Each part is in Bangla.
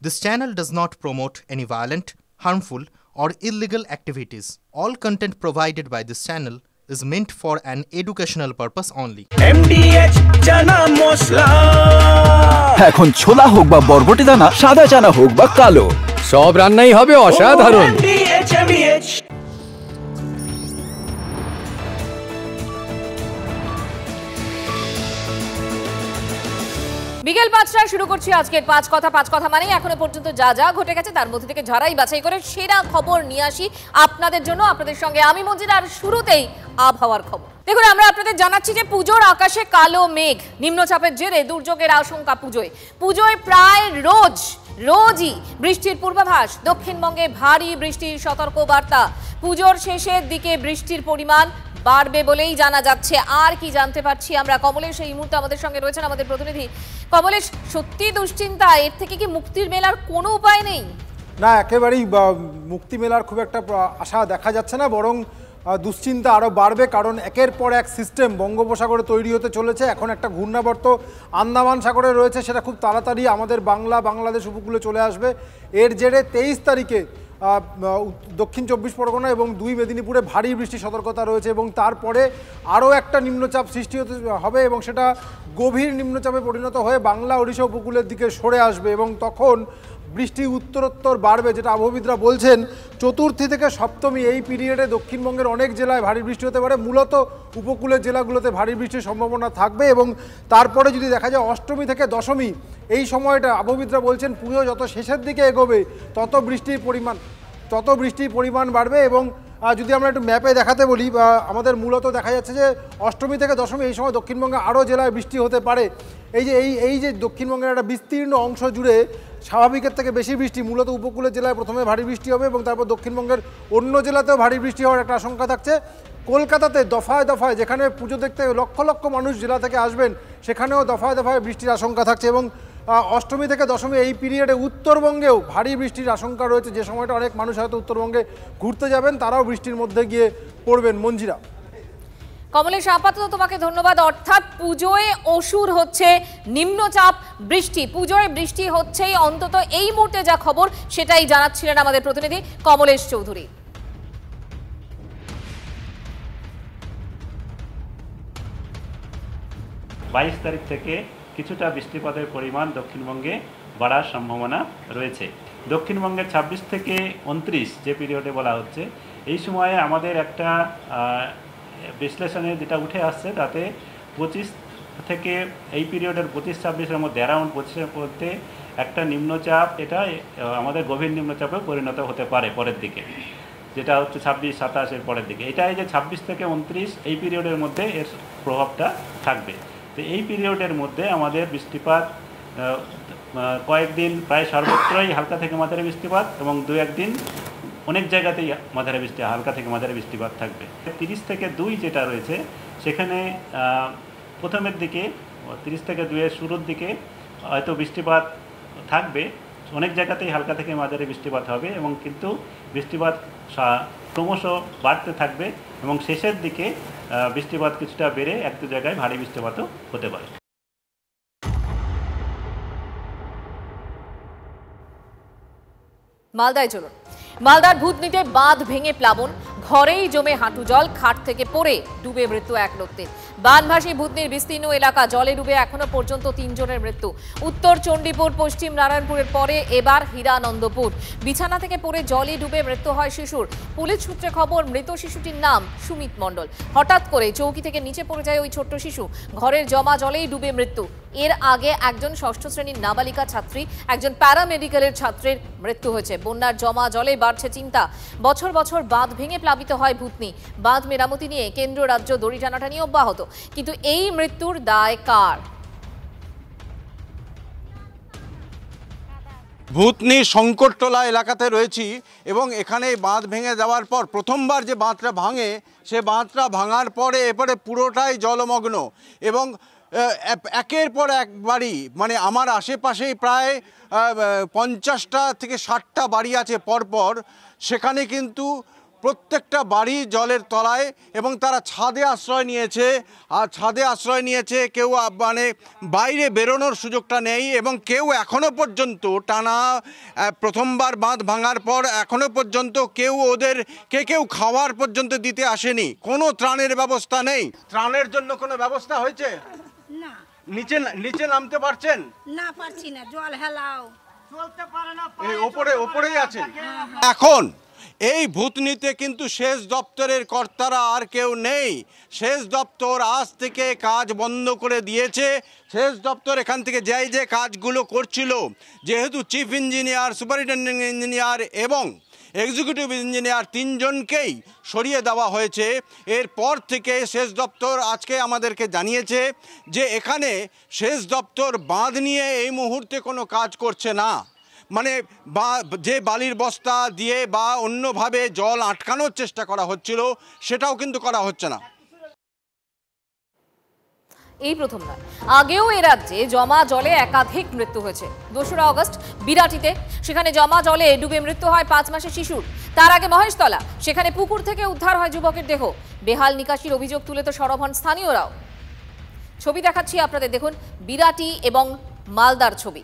This channel does not promote any violent, harmful, or illegal activities. All content provided by this channel is meant for an educational purpose only. MDH chana masala এখন ছোলা হোক বা বরবটি দানা, সাদা চানা হোক বা কালো, সব রান্নাই হবে অসাধারণ। MDH বিকেল ৫টায় শুরু করছি আজকের পাঁচ কথা মানেই এখনো পর্যন্ত যা যা ঘটে গেছে তার মধ্যে থেকে ঝাড়াই বাছাই করে সেরা খবর নিয়ে আসি আপনাদের জন্য। আপনাদের সঙ্গে আমি মঞ্জিরা। আর শুরুতেই আবহাওয়ার খবর। দেখুন, আমরা আপনাদের জানাচ্ছি যে পুজোর আকাশে কালো মেঘ, নিম্নচাপের জেরে দুর্যোগের আশঙ্কা। পুজোয় প্রায় রোজই বৃষ্টির পূর্বাভাস। দক্ষিণবঙ্গে ভারী বৃষ্টির সতর্ক বার্তা। পুজোর শেষের দিকে বৃষ্টির পরিমাণ বাড়বে বলেই জানা যাচ্ছে। আর কি জানতে পারছি আমরা? কমলেশ এই মুহূর্তে আমাদের সঙ্গে রয়েছেন, আমাদের প্রতিনিধি। কমলেশ, সত্যি দুশ্চিন্তা, এর থেকে কি মুক্তির মেলার কোনো উপায় নেই? না, একেবারেই মুক্তি মেলার খুব একটা আশা দেখা যাচ্ছে না, বরং দুশ্চিন্তা আরও বাড়বে। কারণ একের পর এক সিস্টেম বঙ্গোপসাগরে তৈরি হতে চলেছে। এখন একটা ঘূর্ণাবর্ত আন্দামান সাগরে রয়েছে, সেটা খুব তাড়াতাড়ি আমাদের বাংলাদেশ উপকূলে চলে আসবে। এর জেরে 23 তারিখে দক্ষিণ 24 পরগনা এবং 2 মেদিনীপুরে ভারী বৃষ্টির সতর্কতা রয়েছে। এবং তারপরে আরও একটা নিম্নচাপ সৃষ্টি হবে এবং সেটা গভীর নিম্নচাপে পরিণত হয়ে বাংলা ওড়িশা উপকূলের দিকে সরে আসবে এবং তখন বৃষ্টি উত্তরোত্তর বাড়বে, যেটা আবহবিদরা বলছেন। চতুর্থী থেকে সপ্তমী এই পিরিয়ডে দক্ষিণবঙ্গের অনেক জেলায় ভারী বৃষ্টি হতে পারে। মূলত উপকূলের জেলাগুলোতে ভারী বৃষ্টির সম্ভাবনা থাকবে। এবং তারপরে যদি দেখা যায় অষ্টমী থেকে দশমী এই সময়টা আবহবিদরা বলছেন পুজো যত শেষের দিকে এগোবে তত বৃষ্টির পরিমাণ বাড়বে। এবং যদি আমরা একটু ম্যাপে দেখাতে বলি, আমাদের মূলত দেখা যাচ্ছে যে অষ্টমী থেকে দশমী এই সময় দক্ষিণবঙ্গে আরও জেলায় বৃষ্টি হতে পারে। এই যে দক্ষিণবঙ্গের একটা বিস্তীর্ণ অংশ জুড়ে স্বাভাবিকের থেকে বেশি বৃষ্টি, মূলত উপকূলের জেলায় প্রথমে ভারী বৃষ্টি হবে এবং তারপর দক্ষিণবঙ্গের অন্য জেলাতেও ভারী বৃষ্টি হওয়ার একটা আশঙ্কা থাকছে। কলকাতাতে দফায় যেখানে পুজো দেখতে লক্ষ লক্ষ মানুষ জেলা থেকে আসবেন, সেখানেও দফায় বৃষ্টির আশঙ্কা থাকছে। এবং অষ্টমী থেকে দশমী এই পিরিয়ডে উত্তরবঙ্গেও ভারী বৃষ্টির আশঙ্কা রয়েছে। যে সময়টা অনেক মানুষ হয়তো উত্তরবঙ্গে ঘুরতে যাবেন, তারাও বৃষ্টির মধ্যে গিয়ে পড়বেন। মঞ্জিরা। কমলেশ, আপাতত তোমাকে ধন্যবাদ। অর্থাৎ পুজোয় অসুর হচ্ছে নিম্নচাপ বৃষ্টি, পুজোয় বৃষ্টি হচ্ছেই, অন্তত এই মুহূর্তে যা খবর সেটাই জানাচ্ছিলেন আমাদের প্রতিনিধি কমলেশ চৌধুরী। 22 তারিখ থেকে কিছুটা বৃষ্টিপাতের পরিমাণ দক্ষিণবঙ্গে বাড়ার সম্ভাবনা রয়েছে। দক্ষিণবঙ্গের 26 থেকে 29 যে পিরিয়ডে বলা হচ্ছে, এই সময়ে আমাদের একটা বিশ্লেষণে যেটা উঠে আসছে তাতে 25 থেকে এই পিরিয়ডের 25-26-এর মধ্যে অ্যারাউন্ড 25-এর মধ্যে একটা নিম্নচাপ, এটা আমাদের গভীর নিম্নচাপে পরিণত হতে পারে পরের দিকে, যেটা হচ্ছে 26-27-এর পরের দিকে। এটাই যে 26 থেকে 29 এই পিরিয়ডের মধ্যে এর প্রভাবটা থাকবে। তো এই পিরিয়ডের মধ্যে আমাদের বৃষ্টিপাত কয়েকদিন প্রায় সর্বত্রই হালকা থেকে মাঝারি বৃষ্টিপাত এবং 2-1 দিন অনেক জায়গাতেই হালকা থেকে মাঝারি বৃষ্টিপাত থাকবে। 30 থেকে 2 যেটা রয়েছে সেখানে প্রথমের দিকে 30 থেকে 2-এর শুরুর দিকে হয়তো বৃষ্টিপাত থাকবে, অনেক জায়গাতেই হালকা থেকে মাঝারি বৃষ্টিপাত হবে এবং কিন্তু বৃষ্টিপাত ক্রমশ বাড়তে থাকবে এবং শেষের দিকে বৃষ্টিপাত কিছুটা বেড়ে 1-2 জায়গায় ভারী বৃষ্টিপাতও হতে পারে। মালদায় চলুন। মালদার ভূতনিতে বাঁধ ভেঙে প্লাবন, ঘরেই জমে হাঁটু জল, খাট থেকে পড়ে ডুবে মৃত্যু এক লোকের। বানভাসী ভূতনির বিস্তীর্ণ এলাকা জলে ডুবে এখনো পর্যন্ত 3 জনের মৃত্যু। উত্তর চণ্ডীপুর, পশ্চিম নারায়ণপুরের পরে এবার হীরানন্দপুর। বিছানা থেকে পড়ে জলে ডুবে মৃত্যু হয় শিশুর। পুলিশ সূত্রে খবর, মৃত শিশুটির নাম সুমিত মণ্ডল। হঠাৎ করে চৌকি থেকে নিচে পড়ে যায় ওই ছোট্ট শিশু। ঘরের জমা জলেই ডুবে মৃত্যু। এর আগে একজন 6ষ্ঠ শ্রেণীর নাবালিকা ছাত্রী, একজন প্যারামেডিক্যালের ছাত্রের মৃত্যু হয়েছে। বন্যার জমা জলে বাড়ছে চিন্তা। বছর বছর বাঁধ ভেঙে প্লাবিত হয় ভূতনি। বাঁধ মেরামতি নিয়ে কেন্দ্র রাজ্য দড়ি টানাটানি অব্যাহত, কিন্তু এই মৃত্যুর দায় কার? ভূতনি শঙ্করটোলা এলাকাতে রয়েছি এবং এখানে বাঁধ ভেঙে যাওয়ার পর প্রথমবার যে বাঁধটা ভাঙে, সে বাঁধটা ভাঙার পরে এবারে পুরোটাই জলমগ্ন এবং একের পর এক বাড়ি, মানে আমার আশেপাশেই প্রায় 50টা থেকে 60টা বাড়ি আছে পরপর, সেখানে কিন্তু প্রত্যেকটা বাড়ি জলের তলায় এবং তারা ছাদে আশ্রয় নিয়েছে। আর ছাদে আশ্রয় নিয়েছে, কেউ মানে বাইরে বেরোনোর সুযোগটা নেই এবং কেউ এখনও পর্যন্ত টানা প্রথমবার বাঁধ ভাঙার পর এখনও পর্যন্ত কেউ কেউ খাওয়ার পর্যন্ত দিতে আসেনি। কোনো ত্রাণের ব্যবস্থা নেই। ত্রাণের জন্য কোনো ব্যবস্থা হয়েছে না? নিচে নামতে পারছেন? না, পারছি না, জল হেলাও, চলতে পারে না, ওপরেই আছেন। এখন এই ভূতনিতে কিন্তু সেচ দপ্তরের কর্তারা আর কেউ নেই। সেচ দপ্তর আজ থেকে কাজ বন্ধ করে দিয়েছে। সেচ দপ্তর এখান থেকে যে কাজগুলো করছিল, যেহেতু চিফ ইঞ্জিনিয়ার, সুপারিনটেন্ডেন্ট ইঞ্জিনিয়ার এবং এক্সিকিউটিভ ইঞ্জিনিয়ার তিনজনকেই সরিয়ে দেওয়া হয়েছে। এরপর থেকে সেচ দপ্তর আজকে আমাদেরকে জানিয়েছে যে এখানে সেচ দপ্তর বাঁধ নিয়ে এই মুহূর্তে কোনো কাজ করছে না। মানে যে বালির বস্তা দিয়ে বা অন্যভাবে জল আটকানোর চেষ্টা করা হচ্ছিল সেটাও কিন্তু করা হচ্ছে না। এই প্রথম নয়, আগেও এ রাজ্যে জমা জলে একাধিক মৃত্যু হয়েছে। 2রা আগস্ট বিরাটিতে, সেখানে জমা জলে ডুবে মৃত্যু হয় 5 মাসের শিশুর। তার আগে মহেশতলা, সেখানে পুকুর থেকে উদ্ধার হয় যুবকের দেহ। বেহাল নিকাশির অভিযোগ তুলে তো সরব হন স্থানীয়রাও। ছবি দেখাচ্ছি আপনাদের, দেখুন বিরাটি এবং মালদার ছবি।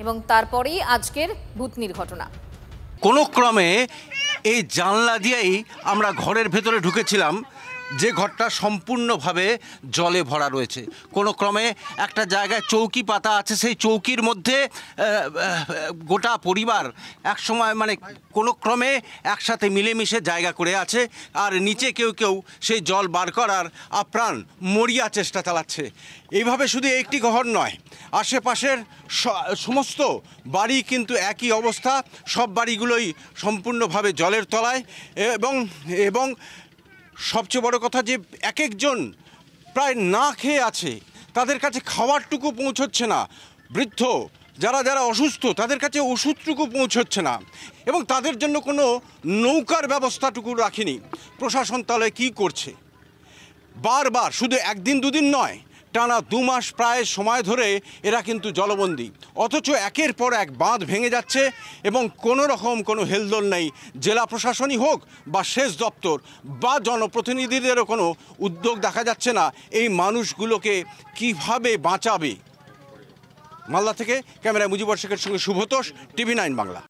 এবং তারপরেই আজকের ভূতনির ঘটনা। কোনো ক্রমে এই জানলা দিয়েই আমরা ঘরের ভেতরে ঢুকেছিলাম, যে ঘরটা সম্পূর্ণভাবে জলে ভরা রয়েছে। কোনো ক্রমে একটা জায়গায় চৌকি পাতা আছে, সেই চৌকির মধ্যে গোটা পরিবার একসময় মানে কোনো ক্রমে একসাথে মিলেমিশে জায়গা করে আছে। আর নিচে কেউ সেই জল বার করার আপ্রাণ মরিয়া চেষ্টা চালাচ্ছে। এইভাবে শুধু একটি ঘর নয়, আশেপাশের সমস্ত বাড়ি কিন্তু একই অবস্থা। সব বাড়িগুলোই সম্পূর্ণভাবে জলের তলায় এবং সবচেয়ে বড় কথা যে একজন প্রায় না খেয়ে আছে, তাদের কাছে খাবারটুকু পৌঁছচ্ছে না। বৃদ্ধ যারা অসুস্থ, তাদের কাছে ওষুধটুকু পৌঁছচ্ছে না এবং তাদের জন্য কোনো নৌকার ব্যবস্থাটুকু রাখেনি প্রশাসন। তাহলে কী করছে? বারবার, শুধু একদিন দুদিন নয়, টানা 2 মাস প্রায় সময় ধরে এরা কিন্তু জলবন্দী। অথচ একের পর এক বাঁধ ভেঙে যাচ্ছে এবং কোনো রকম কোনো হেলদোল নেই। জেলা প্রশাসনই হোক বা সেচ দপ্তর বা জনপ্রতিনিধিদেরও কোনো উদ্যোগ দেখা যাচ্ছে না এই মানুষগুলোকে কিভাবে বাঁচাবে। মালদা থেকে ক্যামেরায় মুজিবর শেখের সঙ্গে শুভতোষ, TV9 বাংলা।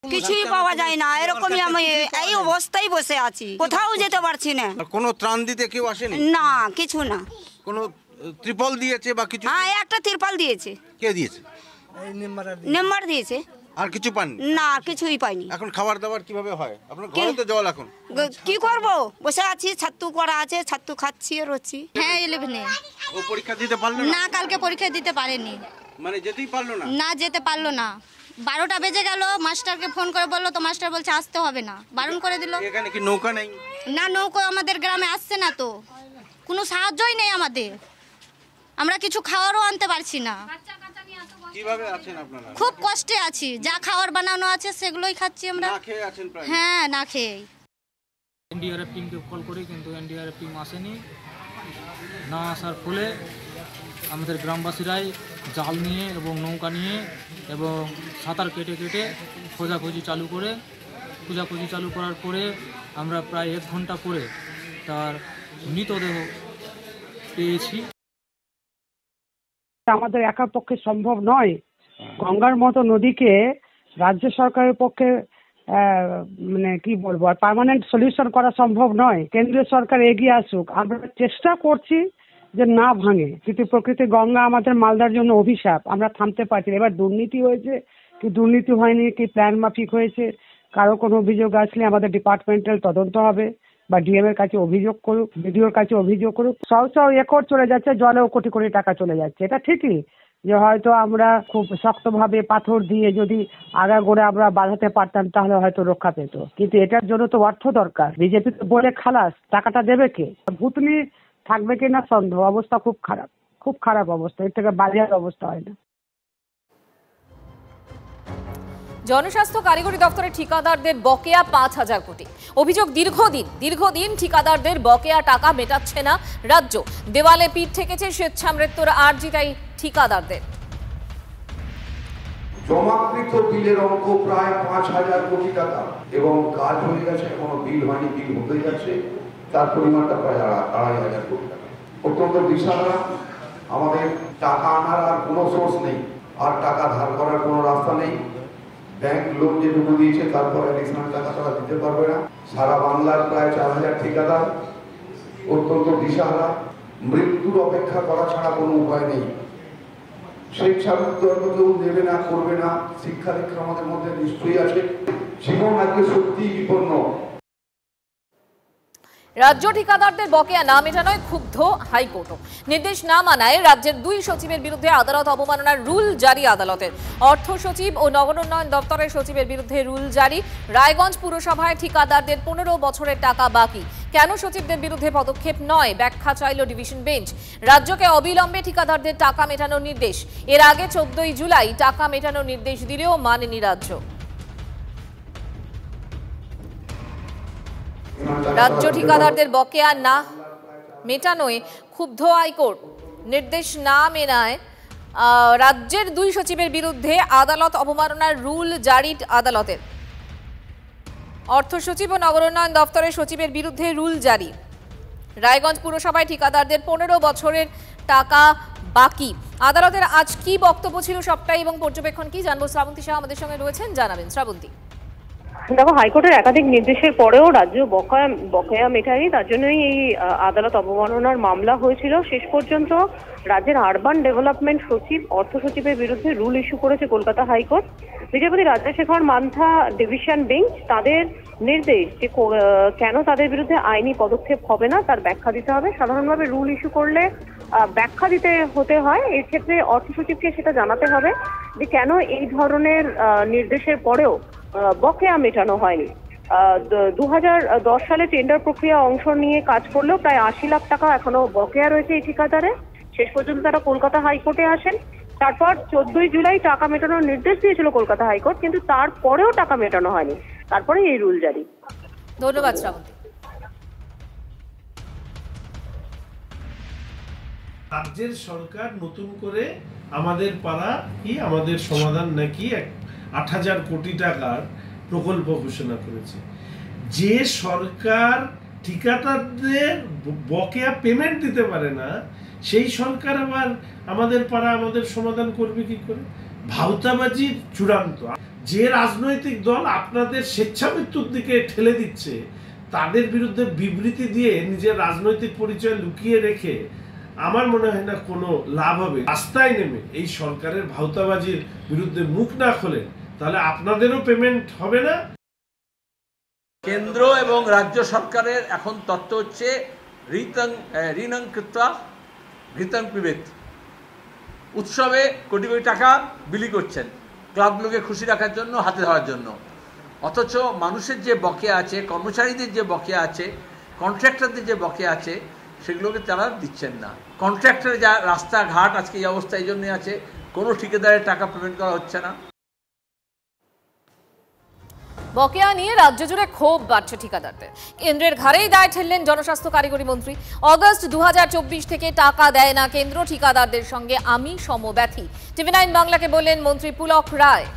কিছুই পাওয়া যায় না, এরকমই আমি এই অবস্থায় বসে আছি, কোথাও যেতে পারছি না। কোনো ত্রাণ দিতে কেউ আসেনি? না, কিছু না। কোনো ত্রিপল দিয়েছে বা কিছু? হ্যাঁ, একটা তিরপাল দিয়েছে। কে দিয়েছে? নেম্বার দিয়েছে। আর কিছু পাননি? না, কিছুই পাইনি। এখন খাবার দাবার কিভাবে হয়? আপনার ঘরে তো জল, এখন কি করব? বসে আছি, ছাতু করা আছে, ছাতু খাচ্ছি আর হচ্ছি। হ্যাঁ, 11-এ। ও পরীক্ষা দিতে পারলো না, কালকে পরীক্ষা দিতে পারেনি। মানে যেতেই পারলো না? না, যেতে পারলো না। 12টা বেজে গেল, মাস্টারকে ফোন করে বললো, তো মাস্টার বলছে আসতে হবে না, বারণ করে দিল। এখানে কি নৌকা নেই? না, নৌকা আমাদের গ্রামে আসছে না, তো কোনো সাহায্যই নেই আমাদের। আমরা কিছু খাওয়ারও আনতে পারছি না। কিভাবে আছেন আপনারা? খুব কষ্টে আছি, যা খাওয়ার বানানো আছে সেগুলোই খাচ্ছি আমরা। না খেয়ে আছেন প্রায়? হ্যাঁ, না খেয়ে। এনডিআরএফ টিমকে কল করি, কিন্তু এনডিআরএফ টিম আসেনি। না আসার ফলে আমাদের গ্রামবাসীরাই জাল নিয়ে এবং নৌকা নিয়ে এবং সাঁতার কেটে খোঁজাখুঁজি চালু করার পরে আমরা প্রায় 1 ঘন্টা পরে তার মৃতদেহ পেয়েছি। আমাদের একার পক্ষে সম্ভব নয়। গঙ্গার মতো নদীকে রাজ্য সরকারের পক্ষে মানে কি বলবো, আর পার্মানেন্ট সলিউশন করা সম্ভব নয়। কেন্দ্রীয় সরকার এগিয়ে আসুক, আমরা চেষ্টা করছি যে না ভাঙে, কিন্তু প্রকৃতি গঙ্গা আমাদের মালদার জন্য অভিশাপ, আমরা থামতে পারছি না। এবার দুর্নীতি হয়েছে কি দুর্নীতি হয়নি, কি প্ল্যান মাফিক হয়েছে, কারো কোনো অভিযোগ আসলে আমাদের ডিপার্টমেন্টাল তদন্ত হবে বা ডিএম এর কাছে অভিযোগ করুক, বিডিওর কাছে অভিযোগ করুক। সব একর চলে যাচ্ছে, জলেও কোটি কোটি টাকা চলে যাচ্ছে। এটা ঠিকই যে হয়তো আমরা খুব শক্তভাবে পাথর দিয়ে যদি আগাগোড়া আমরা বাঁধাতে পারতাম তাহলে হয়তো রক্ষা পেত, কিন্তু এটার জন্য তো অর্থ দরকার। বিজেপি তো বলে খালাস, টাকাটা দেবে কে? ভূতনি থাকবে কিনা সন্দেহ। অবস্থা খুব খারাপ অবস্থা, এর থেকে বাজে অবস্থা হয় না। জনস্বাস্থ্য কারিগরি দপ্তরের ঠিকাদারদের বকেয়া 5,000 কোটি। অভিযোগ দীর্ঘদিন ঠিকাদারদের বকেয়া টাকা মেটাচ্ছে না রাজ্য। দেওয়ালে পিঠ ঠেকেছে স্বেচ্ছামৃত্যুর আর্জি তাই ঠিকাদারদের। জমাকৃত বিলের অঙ্ক প্রায় 5,000 কোটি টাকা এবং কাজ হয়ে গেছে, এখনো বিল হয়নি, বিল হতে যাচ্ছে, তার পরিমাণটা প্রায় 2,500 কোটি টাকা। অত্যন্ত দিশাহারা, আমাদের টাকা আনার আর কোনো সোর্স নেই, আর টাকা ধার করার কোনো রাস্তা নেই। ব্যাংক লোন যেটুকু দিয়েছে তারপর অ্যাডিশনাল টাকা তারা দিতে পারবে না। সারা বাংলার প্রায় 4,000 ঠিকাদার অত্যন্ত দিশাহারা, মৃত্যুর অপেক্ষা করা ছাড়া কোনো উপায় নেই। স্বেচ্ছাবৃত্ত কেউ নেবে না, করবে না, শিক্ষা দীক্ষা আমাদের মধ্যে নিশ্চয়ই আছে। জীবন আজকে সত্যি বিপন্ন। রাজ্য ঠিকাদারদের বকেয়া না মেটানোয় ক্ষুব্ধ হাইকোর্টও। নির্দেশ না মানায় রাজ্যের 2 সচিবের বিরুদ্ধে আদালত অবমাননার রুল জারি আদালতের। অর্থ সচিব ও নগর উন্নয়ন দপ্তরের সচিবের বিরুদ্ধে রুল জারি। রায়গঞ্জ পুরসভায় ঠিকাদারদের 15 বছরের টাকা বাকি। কেন সচিবদের বিরুদ্ধে পদক্ষেপ নয়, ব্যাখ্যা চাইল ডিভিশন বেঞ্চ। রাজ্যকে অবিলম্বে ঠিকাদারদের টাকা মেটানোর নির্দেশ। এর আগে 14 জুলাই টাকা মেটানোর নির্দেশ দিলেও মানেনি রাজ্য। রাজ্য ঠিকাদারদের বকেয়া না মেটানোয় ক্ষুব্ধ হাইকোর্ট। নির্দেশ না মেনায় রাজ্যের 2 সচিবের বিরুদ্ধে আদালত অবমাননার রুল জারি আদালতের। অর্থ সচিব ও নগর উন্নয়ন দপ্তরের সচিবের বিরুদ্ধে রুল জারি। রায়গঞ্জ পুরসভায় ঠিকাদারদের 15 বছরের টাকা বাকি। আদালতের আজ কি বক্তব্য ছিল সবটাই এবং পর্যবেক্ষণ কি জানবো, শ্রাবন্তী শাহ আমাদের সঙ্গে রয়েছেন, জানাবেন শ্রাবন্তী। দেখো, হাইকোর্টের একাধিক নির্দেশের পরেও রাজ্য বকেয়া মেটায়নি, তার জন্যই এই আদালত অবমাননার মামলা হয়েছিল। শেষ পর্যন্ত রাজ্যের আরবান ডেভেলপমেন্ট সচিব, অর্থ সচিবের বিরুদ্ধে রুল ইস্যু করেছে কলকাতা হাইকোর্ট। বিচারপতি রাজশেখর মান্থা ডিভিশন বেঞ্চ তাদের নির্দেশ যে কেন তাদের বিরুদ্ধে আইনি পদক্ষেপ হবে না তার ব্যাখ্যা দিতে হবে। সাধারণভাবে রুল ইস্যু করলে ব্যাখ্যা দিতে হতে হয়, এর ক্ষেত্রে অর্থ সচিবকে সেটা জানাতে হবে যে কেন এই ধরনের নির্দেশের পরেও বকেয়া মেটানো হয়নি। 2010 সালে টেন্ডার প্রক্রিয়া অংশ নিয়ে কাজ করলেও প্রায় 80 লাখ টাকা এখনো বকেয়া রয়েছে এই ঠিকাদারে। শেষ পর্যন্ত তারা কলকাতা হাইকোর্টে আসেন। তারপর 14 জুলাই টাকা মেটানোর নির্দেশ দিয়েছিল কলকাতা হাইকোর্ট, কিন্তু তারপরেও টাকা মেটানো হয়নি, তারপরে এই রুল জারি। ধন্যবাদ শ্রাবন্তী। রাজ্যের সরকার নতুন করে আমাদের পাড়া কি আমাদের সমাধান নাকি 8,000 কোটি টাকার প্রকল্প ঘোষণা করেছে। যে সরকার ঠিকাদারদের বকেয়া পেমেন্ট দিতে পারে না, সেই সরকার আবার আমাদের পাড়া আমাদের সমাধান করবে কি করে? ভাউতাবাজি চূড়ান্ত। যে রাজনৈতিক দল আপনাদের স্বেচ্ছামৃত্যুর দিকে ঠেলে দিচ্ছে, তাদের বিরুদ্ধে বিবৃতি দিয়ে নিজের রাজনৈতিক পরিচয় লুকিয়ে রেখে আমার মনে হয় না কোনো লাভ হবে। রাস্তায় নেমে এই সরকারের ভাউতাবাজির বিরুদ্ধে মুখ না খোলেন, তাহলে আপনাদেরও পেমেন্ট হবে না। কেন্দ্র এবং রাজ্য সরকারের এখন তত্ত্ব হচ্ছে ঋণং কৃত্বা ঘৃতং পিবেত। উৎসবে কোটি কোটি টাকা বিলি করছেন ক্লাবগুলোকে খুশি রাখার জন্য, হাতে ধরার জন্য, অথচ মানুষের যে বকেয়া আছে, কর্মচারীদের যে বকেয়া আছে, কন্ট্রাক্টরদের যে বকেয়া আছে, সেগুলোকে তারা দিচ্ছেন না। কন্ট্রাক্টর যা রাস্তাঘাট আজকে এই অবস্থা এই জন্যই আছে, কোনো ঠিকাদারের টাকা পেমেন্ট করা হচ্ছে না। বকেয়া নিয়ে রাজ্য জুড়ে ক্ষোভ বাড়ছে ঠিকাদারদের। কেন্দ্রের ঘাড়েই দায় ঠেললেন জনস্বাস্থ্য কারিগরি মন্ত্রী। অগস্ট 2024 থেকে টাকা দেয় না কেন্দ্র, ঠিকাদারদের সঙ্গে আমি সমব্যথী। TV9 বাংলাকে বললেন মন্ত্রী পুলক রায়।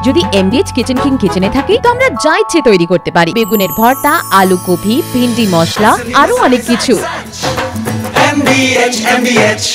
যদি MDH কিচেন কিং কিচেনে থাকি তো আমরা যা ইচ্ছে তৈরি করতে পারি। বেগুনের ভর্তা, আলু কপি, ভিন্ডি মশলা, আরো অনেক কিছু। MDH